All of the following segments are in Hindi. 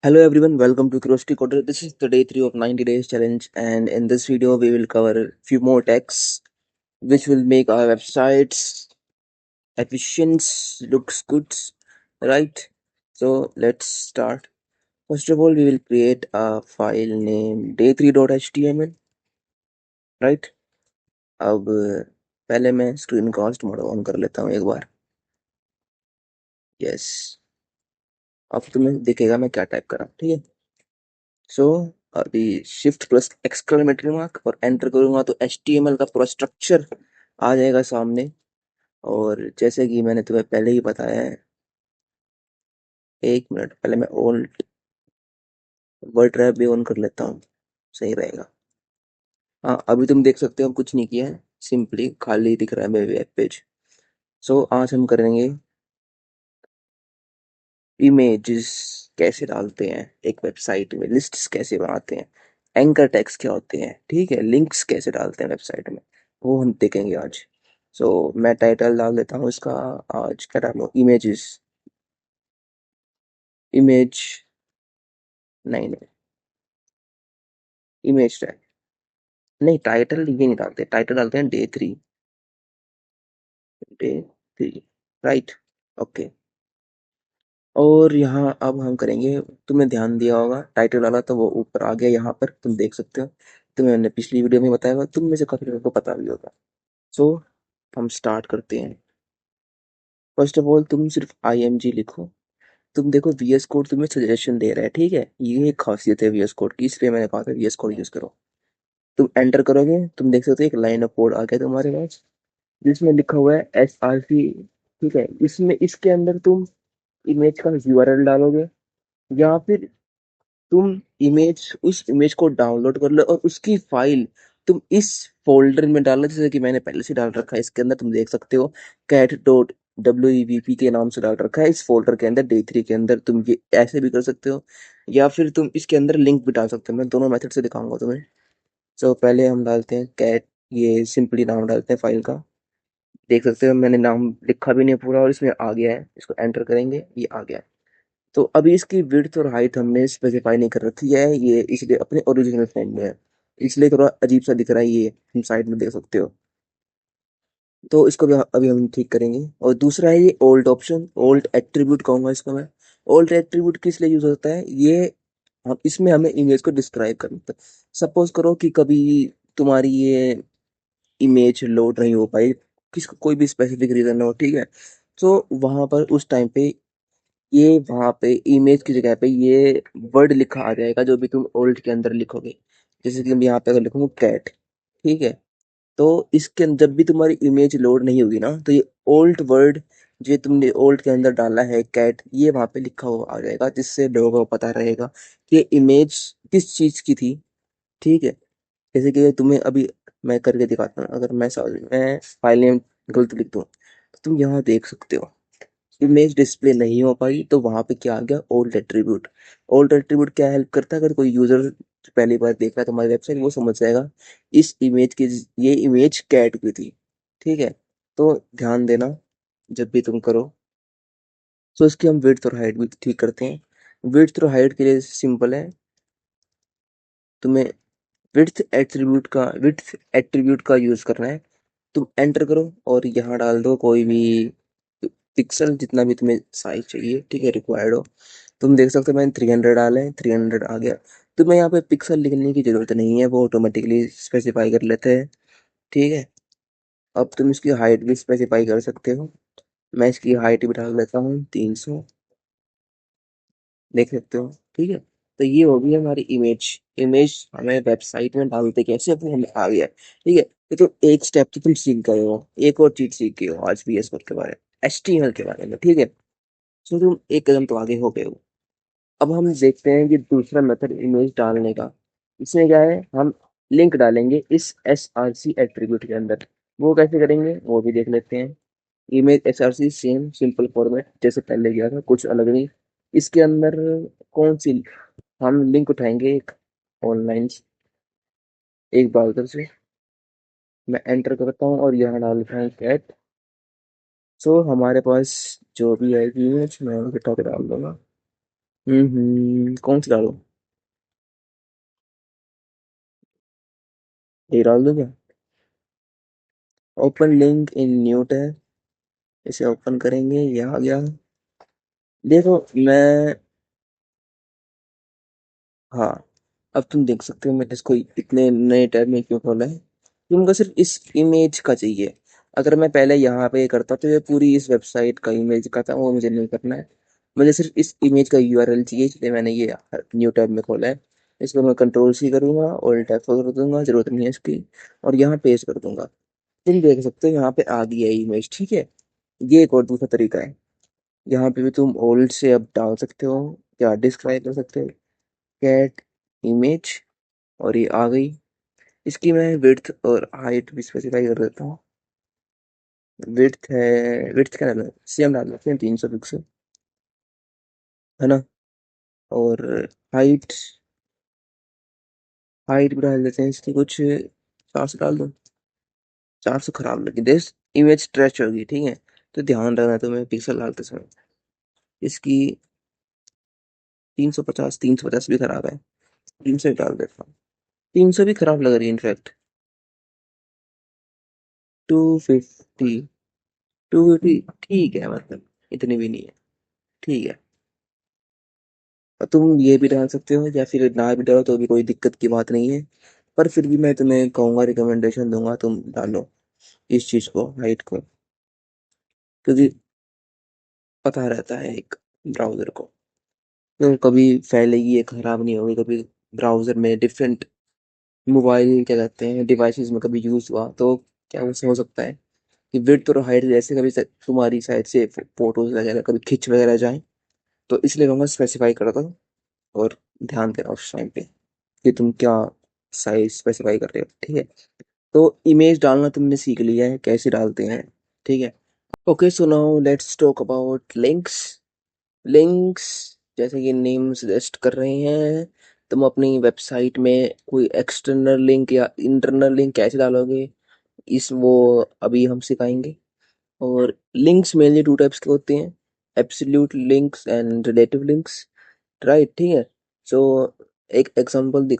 Hello everyone, welcome to Curiosity Coder. This is the day 3 of 90 days challenge, and in this video we will cover a few more texts which will make our websites efficient, looks good, right? So let's start. First of all, we will create a file named day3.html, right? अब पहले मैं स्क्रीन कास्ट मोड ऑन कर लेता हूँ एक बार. यस, अब तुम्हें दिखेगा मैं क्या टाइप कर रहा हूँ, ठीक है. सो अभी शिफ्ट प्लस एक्सक्लेमेटरी मार्क और एंटर करूंगा तो HTML का पूरा स्ट्रक्चर आ जाएगा सामने. और जैसे कि मैंने तुम्हें पहले ही बताया है, एक मिनट पहले मैं ओल्ड वर्ड ट्रैप भी ऑन कर लेता हूँ, सही रहेगा. हाँ, अभी तुम देख सकते हो कुछ नहीं किया है, सिंपली खाली दिख रहा है मेरे वेब पेज. सो आज हम करेंगे इमेजेस कैसे डालते हैं एक वेबसाइट में, लिस्ट्स कैसे बनाते हैं, एंकर टैग्स क्या होते हैं, ठीक है, लिंक्स कैसे डालते हैं वेबसाइट में, वो हम देखेंगे आज. सो मैं टाइटल डाल देता हूँ इसका. आज क्या डालूँ, इमेजेस, इमेज, नहीं नहीं, इमेज टैग, नहीं टाइटल ये नहीं डालते, टाइटल डालते हैं डे 3, डे 3, राइट. ओके. और यहाँ अब हम करेंगे, तुमने ध्यान दिया होगा टाइटल डाला तो वो ऊपर आ गया, यहाँ पर तुम देख सकते हो. तुम्हें मैंने पिछली वीडियो में बताया होगा, तुम में से काफी लोगों को पता भी होगा. सो हम स्टार्ट करते हैं. फर्स्ट ऑफ ऑल तुम सिर्फ IMG लिखो. तुम देखो VS कोड तुम्हें सजेशन दे रहा है, ठीक है, ये एक खासियत है VS कोड की, इसलिए मैंने कहा था VS कोड यूज करो. तुम एंटर करोगे, तुम देख सकते हो एक लाइन ऑफ कोड आ गया तुम्हारे पास जिसमें लिखा हुआ है SRC, ठीक है. इसमें इसके अंदर तुम इमेज का URL डालोगे, या फिर तुम उस इमेज को डाउनलोड कर लो और उसकी फाइल तुम इस फोल्डर में डालो, जैसे कि मैंने पहले से डाल रखा है इसके अंदर, तुम देख सकते हो cat.webp के नाम से डाल रखा है इस फोल्डर के अंदर, डे 3 के अंदर. तुम ये ऐसे भी कर सकते हो, या फिर तुम इसके अंदर लिंक भी डाल सकते हो. मैं दोनों मेथड से दिखाऊंगा तुम्हें. सो पहले हम डालते हैं कैट, ये सिंपली नाम डालते हैं फाइल का. देख सकते हो मैंने नाम लिखा भी नहीं पूरा और इसमें आ गया है, इसको एंटर करेंगे, ये आ गया है. तो अभी इसकी विड्थ और हाइट हमने स्पेसिफाई नहीं कर रखी है, ये इसलिए अपने ओरिजिनल फॉर्म में है, इसलिए थोड़ा अजीब सा दिख रहा है, ये तुम साइड में देख सकते हो. तो इसको भी अभी हम ठीक करेंगे. और दूसरा है ये ओल्ड ऑप्शन, ओल्ड एट्रीब्यूट कहूंगा इसको मैं. ओल्ड एट्रीब्यूट किस लिए यूज होता है ये, हम इसमें हमें इमेज को डिस्क्राइब करना होता है. सपोज करो कि कभी तुम्हारी ये इमेज लोड नहीं हो पाई, कोई भी स्पेसिफिक रीजन हो, ठीक है. तो वहां पर उस टाइम पे ये वहां पे इमेज की जगह पे ये वर्ड लिखा आ जाएगा जो भी तुम ओल्ड के अंदर लिखोगे. जैसे कि हम यहाँ पे अगर लिखूंगा कैट, ठीक है, तो इसके जब भी तुम्हारी इमेज लोड नहीं होगी ना, तो ये ओल्ड वर्ड जो तुमने ओल्ड के अंदर डाला है कैट, ये वहां पे लिखा हुआ आ जाएगा, जिससे लोगों को पता रहेगा कि इमेज किस चीज की थी, ठीक है. जैसे कि तुम्हें अभी मैं करके दिखाता हूँ, अगर मैं फाइल नेम गलत लिख दूँ तो तुम यहाँ देख सकते हो इमेज डिस्प्ले नहीं हो पाई, तो वहां पे क्या आ गया, ओल्ड एट्रीब्यूट. ओल्ड एट्रीब्यूट क्या हेल्प करता है, अगर कोई यूजर पहली बार देख रहा है तुम्हारी वेबसाइट, वो समझ जाएगा इस इमेज की, ये इमेज कैट की थी, ठीक है. तो ध्यान देना जब भी तुम करो. तो इसकी हम विड्थ और हाइट भी ठीक करते हैं. विड्थ और हाइट के लिए सिंपल है, तुम्हें विड्थ एट्रीब्यूट का यूज करना है. तुम एंटर करो और यहाँ डाल दो कोई भी पिक्सल, जितना भी तुम्हें साइज चाहिए, ठीक है, रिक्वायर्ड हो. तुम देख सकते हो मैंने 300 डाला है, 300 आ गया. तुम्हें यहाँ पे पिक्सल लिखने की जरूरत नहीं है, वो ऑटोमेटिकली स्पेसिफाई कर लेते हैं, ठीक है. अब तुम इसकी हाइट भी स्पेसिफाई कर सकते हो. मैं इसकी हाइट भी डाल देता हूँ 300, देख सकते हो, ठीक है. तो ये होगी हमारी इमेज. इमेज हमें वेबसाइट में डालते कैसे, वो हमें आ गया, ठीक है. तो एक स्टेप तो तुम सीख गए हो, एक और चीज सीख गए हो आज VS कोड के बारे में, HTML के बारे में, ठीक है. तो तुम एक कदम तो आगे हो गए हो. अब हम देखते हैं कि दूसरा मेथड इमेज डालने का. इसमें क्या है, हम लिंक डालेंगे इस SRC एट्रीब्यूट के अंदर. वो कैसे करेंगे वो भी देख लेते हैं. Image SRC same simple format जैसे पहले किया था, कुछ अलग नहीं. इसके अंदर कौन सी, हम लिंक उठाएंगे एक ऑनलाइन, एक ब्राउजर से. मैं एंटर करता हूँ और यहाँ डालता हूँ कैट. सो हमारे पास जो भी आएगी इमेज मैं उनको उठा के डाल दूंगा. कौन सी डालो? ये डाल दो क्या? Open link in new tab. इसे ओपन करेंगे, ये आ गया। देखो मैं, हाँ, अब तुम देख सकते हो मैंने इसको इतने नए टैब में क्यों खोला है। तुमको सिर्फ इस इमेज का चाहिए। अगर मैं पहले यहाँ पे करता तो ये पूरी इस वेबसाइट का इमेज का था, वो मुझे नहीं करना है। मुझे सिर्फ इस इमेज का यूआरएल चाहिए, इसलिए मैंने ये न्यू टैब में खोला है। इसको मैं कंट्रोल सी करूंगा, ऑल्ट एफ कर दूंगा, जरूरत नहीं है इसकी, और यहाँ पेस्ट कर दूंगा। तुम देख सकते हो यहाँ पे आ गई है इमेज, ठीक है। ये एक और दूसरा तरीका है। यहाँ पे भी तुम ओल्ड से अब डाल सकते हो, या डिस्क्राइब कर सकते हो, कैट इमेज, और ये आ गई। इसकी मैं विड्थ और हाइट भी स्पेसिफाई कर देता हूँ। विड्थ है, विड्थ क्या डालना है, सेम डाल देते हैं 300 पिक्सल, है ना। और हाइट, हाइट भी डाल देते हैं इसकी कुछ 400 डाल दो। 400 खराब लगी, देख इमेज स्ट्रेच होगी, ठीक है। तो ध्यान रखना तुम्हें पिक्सल डालते समय। इसकी 350, 350 भी खराब है, 300 ही डाल देता हूँ। 300 भी खराब लग रही है इनफैक्ट। 250, 250 ठीक है, मतलब इतनी भी नहीं है, ठीक है। और तुम ये भी डाल सकते हो, या फिर ना भी डालो तो भी कोई दिक्कत की बात नहीं है। पर फिर भी मैं तुम्हें कहूँगा, रिकमेंडेशन दूंगा तुम डालो इस चीज़ को, हाइट को, क्योंकि पता रहता है एक ब्राउज़र को, तो कभी फैलेगी, ये खराब नहीं होगी। कभी ब्राउज़र में डिफरेंट मोबाइल क्या कहते हैं डिवाइसेस में कभी यूज़ हुआ तो क्या वो हो सकता है कि विड्थ और हाइट जैसे कभी तुम्हारी साइड से फोटोज वगैरह कभी खिंच वगैरह जाए। तो इसलिए कहूँगा स्पेसिफाई कर दो, और ध्यान देना उस टाइम पे कि तुम क्या साइज स्पेसिफाई कर रहे हो, ठीक है। तो इमेज डालना तुमने सीख लिया है कैसे डालते हैं, ठीक है। Okay, so now let's talk about links. Links, जैसे कि नेम सजेस्ट कर रहे हैं, तुम अपनी वेबसाइट में कोई एक्सटर्नल लिंक या इंटरनल लिंक कैसे डालोगे, इस वो अभी हम सिखाएंगे। और लिंक्स मेनली टू टाइप्स के होते हैं, absolute links and relative links, right, ठीक है। सो एक एग्जांपल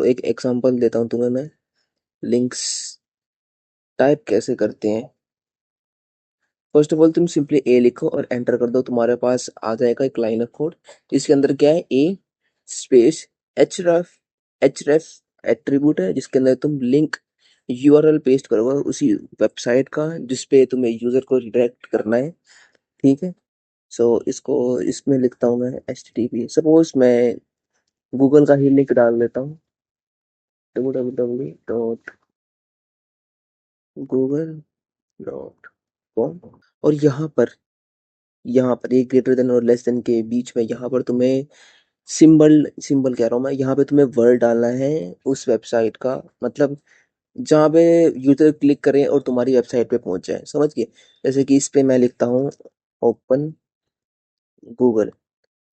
एक एग्जांपल देता हूँ तुम्हें मैं। लिंक्स टाइप कैसे करते हैं। फर्स्ट ऑफ ऑल तुम सिंपली ए लिखो और एंटर कर दो, तुम्हारे पास आ जाएगा एक लाइन ऑफ कोड। इसके अंदर क्या है, ए स्पेस एच रेफ एट्रीब्यूट है, जिसके अंदर तुम लिंक यूआरएल पेस्ट करोगे उसी वेबसाइट का जिसपे तुम्हें यूजर को रिडायरेक्ट करना है, ठीक है। सो इसको इसमें लिखता हूँ मैं HTTP, सपोज मैं गूगल का ही लिंक डाल देता हूँ, www.google.com। और यहाँ पर एक ग्रेटर देन और लेस देन के बीच में यहाँ पर तुम्हें सिंबल सिंबल कह रहा हूँ मैं, यहाँ पे तुम्हें वर्ड डालना है उस वेबसाइट का, मतलब जहाँ पे यूजर क्लिक करे और तुम्हारी वेबसाइट पे पहुंच जाए, समझ गए। जैसे कि इस पे मैं लिखता हूँ ओपन गूगल,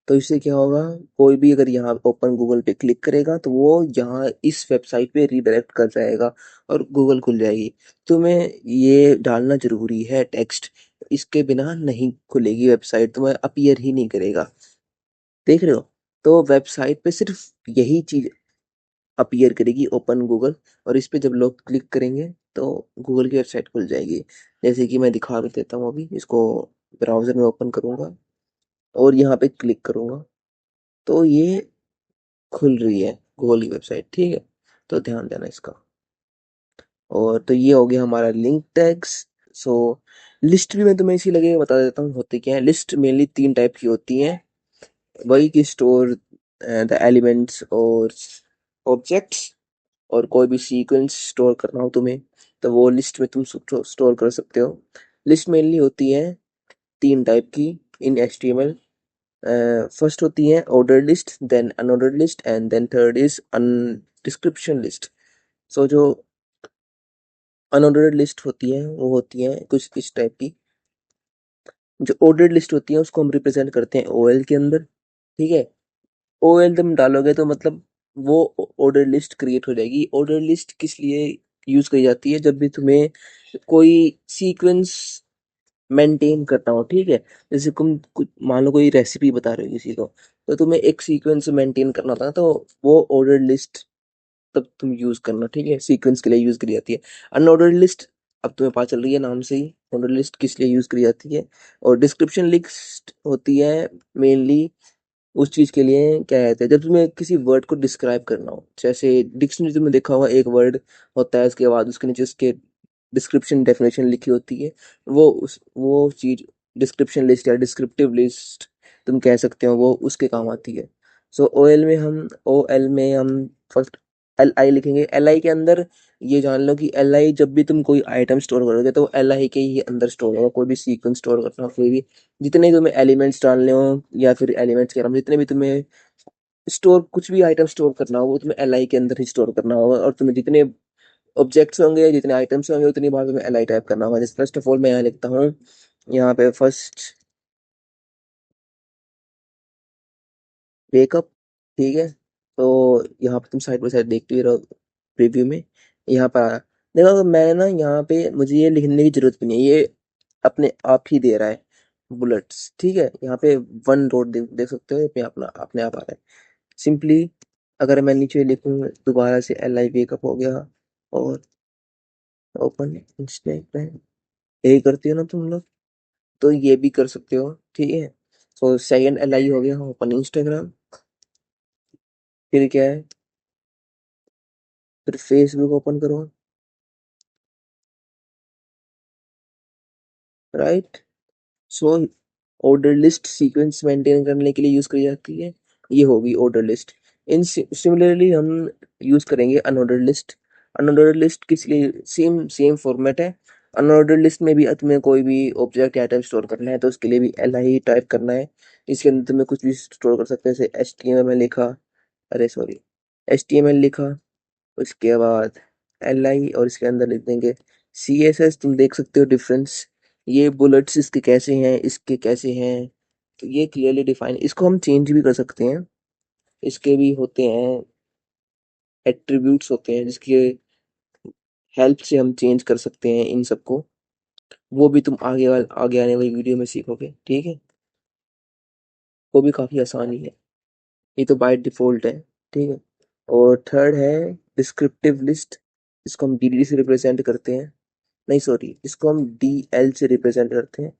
तो इससे क्या होगा, कोई भी अगर यहाँ ओपन गूगल पे क्लिक करेगा तो वो यहाँ इस वेबसाइट पे रीडायरेक्ट कर जाएगा और गूगल खुल जाएगी। तुम्हें ये डालना जरूरी है टेक्स्ट, इसके बिना नहीं खुलेगी वेबसाइट, तुम्हें अपीयर ही नहीं करेगा, देख रहे हो। तो वेबसाइट पे सिर्फ यही चीज अपीयर करेगी, ओपन गूगल, और इस पे जब लोग क्लिक करेंगे तो गूगल की वेबसाइट खुल जाएगी। जैसे कि मैं दिखा भी देता हूँ, अभी इसको ब्राउजर में ओपन करूंगा और यहाँ पे क्लिक करूंगा, तो ये खुल रही है गूगल की वेबसाइट, ठीक है। तो ध्यान देना इसका। और तो ये हो गया हमारा लिंक टैग्स। सो लिस्ट भी मैं तुम्हें इसी लगे बता देता हूँ होती क्या है। लिस्ट मेनली 3 टाइप की होती हैं, वही की स्टोर द एलिमेंट्स और ऑब्जेक्ट्स, और कोई भी सीक्वेंस स्टोर करना हो तुम्हें तो वो लिस्ट में तुम स्टोर कर सकते हो। लिस्ट मेनली होती है 3 टाइप की इन HTML। फर्स्ट होती है order list, then unordered list, and then third is an description list. So जो अनऑर्डर्ड लिस्ट होती है वो होती है कुछ इस टाइप की। जो ऑर्डर्ड लिस्ट होती है उसको हम रिप्रेजेंट करते हैं OL के अंदर, ठीक है। OL तुम डालोगे तो मतलब वो ऑर्डर लिस्ट क्रिएट हो जाएगी। ऑर्डर लिस्ट किस लिए यूज करी जाती है, जब भी तुम्हें कोई सीक्वेंस मेंटेन करना हो, ठीक है। जैसे तुम कुछ मान लो कोई रेसिपी बता रहे हो किसी को, तो तुम्हें एक सीक्वेंस मेंटेन करना होता है, तो वो ऑर्डर लिस्ट तब तुम यूज करना, ठीक है। सीक्वेंस के लिए यूज करी जाती है। अनऑर्डर्ड लिस्ट अब तुम्हें पता चल रही है नाम से ही, ऑर्डर लिस्ट किस लिए यूज करी जाती है। और डिस्क्रिप्शन लिस्ट होती है मेनली उस चीज के लिए, क्या कहते हैं, जब तुम्हें किसी वर्ड को डिस्क्राइब करना हो। जैसे डिक्शनरी तुमने देखा होगा, एक वर्ड होता है, उसके बाद उसके नीचे उसके डिस्क्रिप्शन डेफिनेशन लिखी होती है। वो चीज डिस्क्रिप्शन लिस्ट या डिस्क्रिप्टिव लिस्ट तुम कह सकते हो, वो उसके काम आती है। सो ओ एल में हम फर्स्ट एल आई लिखेंगे। एल आई के अंदर ये जान लो कि एल आई जब भी तुम कोई आइटम स्टोर करोगे तो एल आई के ही अंदर स्टोर होगा। कोई भी सीक्वेंस स्टोर करना हो, कोई भी जितने तुम्हें एलिमेंट्स डालने हो, या फिर एलिमेंट्स के अलावा जितने भी तुम्हें स्टोर कुछ भी आइटम स्टोर करना हो, वो तुम्हें एल आई के अंदर ही स्टोर करना होगा। और तुम्हें जितने ऑब्जेक्ट्स होंगे, जितने आइटम्स होंगे, उतनी बार तुम्हें एल आई टाइप करना होगा। जैसे फर्स्ट ऑफ ऑल मैं यहाँ लिखता हूँ, यहाँ पे फर्स्ट वेकअप, ठीक है। तो यहाँ पे तुम साइड बाई साइड देखते हुए रहो, प्रीव्यू में यहाँ पर आया। देखो मैंने ना यहाँ पे, मुझे ये लिखने की जरूरत भी नहीं है, ये अपने आप ही दे रहा है बुलेट्स, ठीक है। यहाँ पे वन रोड देख सकते हो, ये अपने आप आ रहा है सिंपली। अगर मैं नीचे लिखूँ दोबारा से एल आई वेकअप हो गया, और ओपन इंस्टाग्राम, यही करती हो ना तुम लोग, तो ये भी कर सकते हो, ठीक है। तो सेकंड एल आई हो गया, ओपन इंस्टाग्राम। फिर क्या है, फिर फेसबुक ओपन करो, right. So order list sequence maintain करने के लिए यूज करी जाती है, ये होगी ऑर्डर लिस्ट। इन सिमिलरली हम यूज करेंगे अनऑर्डर लिस्ट। अनऑर्डर लिस्ट किस लिए, सेम सेम फॉर्मेट है। अनऑर्डर लिस्ट में भी तुम्हें कोई भी ऑब्जेक्ट आइटम स्टोर करना है, तो उसके लिए भी एल आई टाइप करना है। इसके अंदर तुम्हें कुछ भी स्टोर कर सकते हैं, जैसे एच टी एम एल लिखा, अरे sorry, H T M L लिखा, उसके बाद एल आई, और इसके अंदर लिख देंगे सी एस एस। तुम देख सकते हो डिफरेंस, ये बुलेट्स इसके कैसे हैं, इसके कैसे हैं, तो ये क्लियरली डिफाइन। इसको हम चेंज भी कर सकते हैं, इसके भी होते हैं एट्रीब्यूट्स होते हैं, जिसके हेल्प से हम चेंज कर सकते हैं इन सबको। वो भी तुम आगे आने वाली वीडियो में सीखोगे, ठीक है। वो भी काफी आसान ही है, ये तो बाय डिफॉल्ट है, ठीक है। और थर्ड है डिस्क्रिप्टिव लिस्ट। इसको हम डीडी से रिप्रेजेंट करते हैं, नहीं सॉरी, इसको हम डी एल से रिप्रेजेंट करते हैं।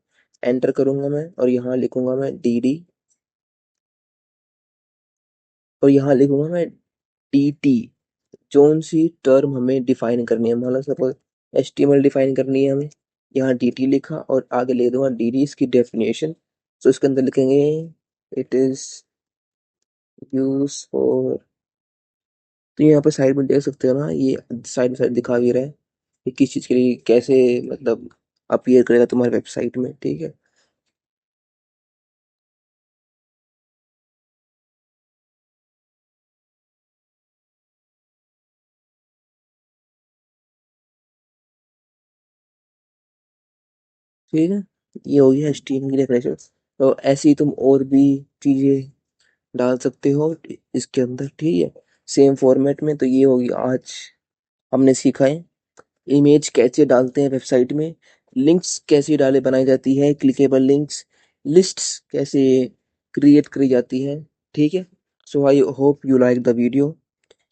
एंटर करूंगा मैं, और यहाँ लिखूंगा मैं डी डी, और यहाँ लिखूंगा मैं डी टी। जोन सी टर्म हमें डिफाइन करनी है, मान लो suppose H T M L define करनी है हमें, यहाँ डी टी लिखा और आगे लिख दूंगा डी डी, इसकी डेफिनेशन। तो इसके अंदर लिखेंगे इट इज यूज फॉर, तो यहाँ पे साइड में देख सकते हो ना, ये साइड बाई साइड दिखा भी रहा है कि किस चीज के लिए कैसे, मतलब अपीयर करेगा तुम्हारे वेबसाइट में, ठीक है। ठीक है, ये हो गया HTML की डेफिनेशन। तो ऐसे ही तुम और भी चीजें डाल सकते हो इसके अंदर, ठीक है, सेम फॉर्मेट में। तो ये होगी आज हमने सीखा है इमेज कैसे डालते हैं वेबसाइट में, लिंक्स कैसे डाले बनाई जाती है, क्लिकेबल लिंक्स, लिस्ट्स कैसे क्रिएट करी जाती है, ठीक है। So I hope you like the video,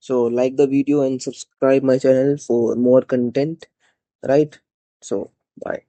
so like the video and subscribe my channel for more content, right. So bye.